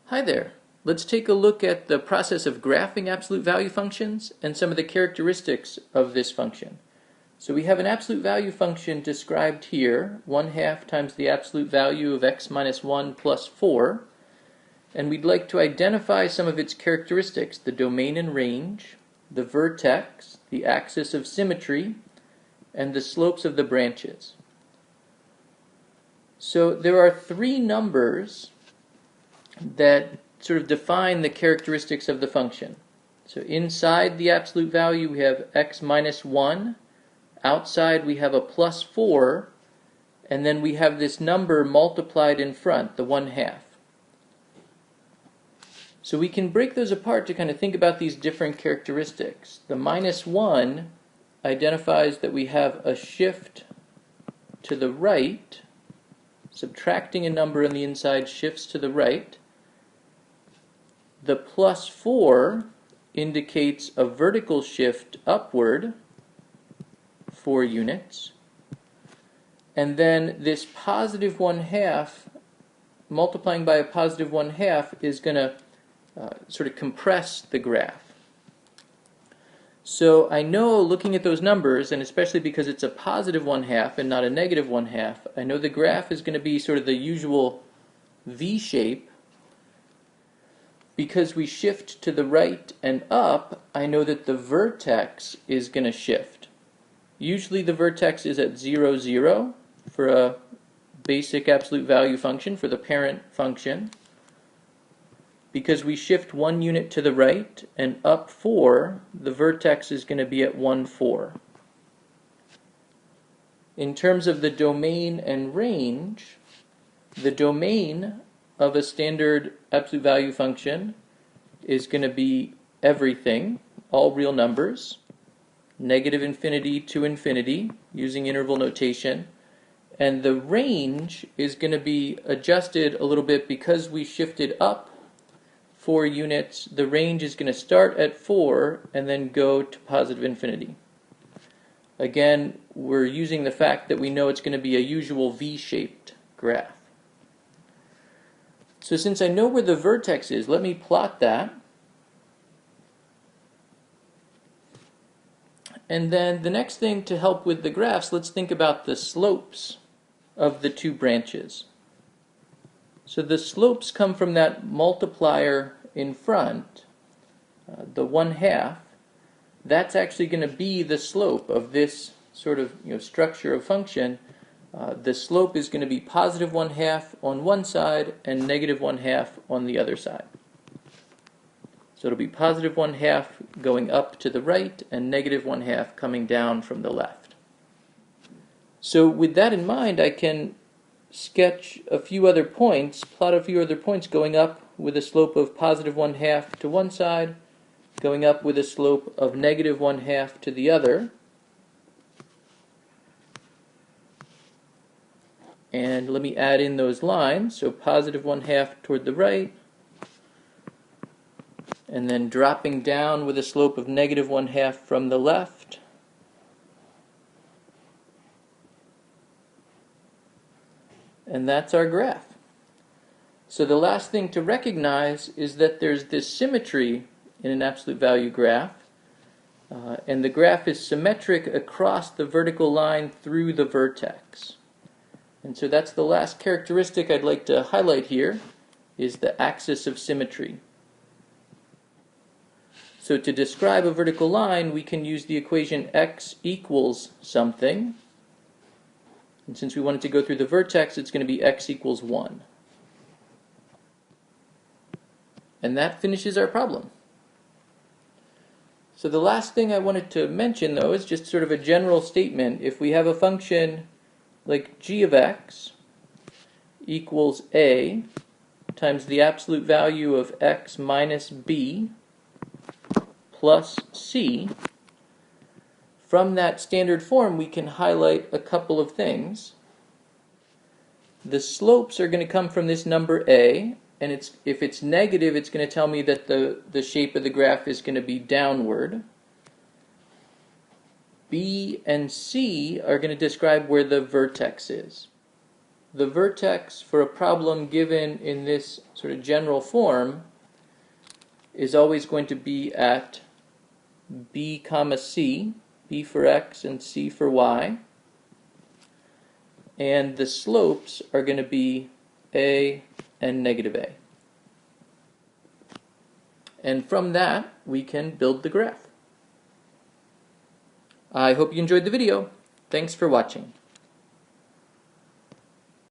Hi there. Let's take a look at the process of graphing absolute value functions and some of the characteristics of this function. So we have an absolute value function described here, 1/2 times the absolute value of x minus 1 plus 4, and we'd like to identify some of its characteristics, the domain and range, the vertex, the axis of symmetry, and the slopes of the branches. So there are three numbers that sort of define the characteristics of the function. So inside the absolute value we have x minus 1, outside we have a plus 4, and then we have this number multiplied in front, the 1/2. So we can break those apart to kind of think about these different characteristics. The minus 1 identifies that we have a shift to the right, subtracting a number on the inside shifts to the right. The plus 4 indicates a vertical shift upward, 4 units. And then this positive 1/2, multiplying by a positive 1/2, is going to sort of compress the graph. So I know, looking at those numbers, and especially because it's a positive 1/2 and not a negative 1/2, I know the graph is going to be sort of the usual V shape. Because we shift to the right and up, I know that the vertex is going to shift. Usually the vertex is at 0, 0 for a basic absolute value function, for the parent function. Because we shift 1 unit to the right and up 4, the vertex is going to be at 1, 4. In terms of the domain and range, the domain of a standard absolute value function is going to be everything, all real numbers, negative infinity to infinity, using interval notation, and the range is going to be adjusted a little bit because we shifted up 4 units. The range is going to start at 4 and then go to positive infinity. Again, we're using the fact that we know it's going to be a usual V-shaped graph. So since I know where the vertex is, let me plot that. And then the next thing to help with the graphs, let's think about the slopes of the two branches. So the slopes come from that multiplier in front, the 1/2. That's actually going to be the slope of this sort of structure of function. The slope is going to be positive 1/2 on one side and negative 1/2 on the other side. So it'll be positive 1/2 going up to the right and negative 1/2 coming down from the left. So with that in mind, I can sketch a few other points, plot a few other points going up with a slope of positive 1/2 to one side, going up with a slope of negative 1/2 to the other. And let me add in those lines. So positive 1/2 toward the right, and then dropping down with a slope of negative 1/2 from the left. And that's our graph. So the last thing to recognize is that there's this symmetry in an absolute value graph. And the graph is symmetric across the vertical line through the vertex. And so that's the last characteristic I'd like to highlight here, is the axis of symmetry. So to describe a vertical line, we can use the equation x equals something. And since we wanted to go through the vertex, it's going to be x equals 1. And that finishes our problem. So the last thing I wanted to mention, though, is just sort of a general statement. If we have a function like g of x equals a times the absolute value of x minus b plus c, from that standard form we can highlight a couple of things. The slopes are going to come from this number a, and if it's negative, it's going to tell me that the shape of the graph is going to be downward. B and C are going to describe where the vertex is. the vertex for a problem given in this sort of general form is always going to be at b comma c, b for x and c for y, and the slopes are going to be a and negative a. And from that, we can build the graph. I hope you enjoyed the video. Thanks for watching.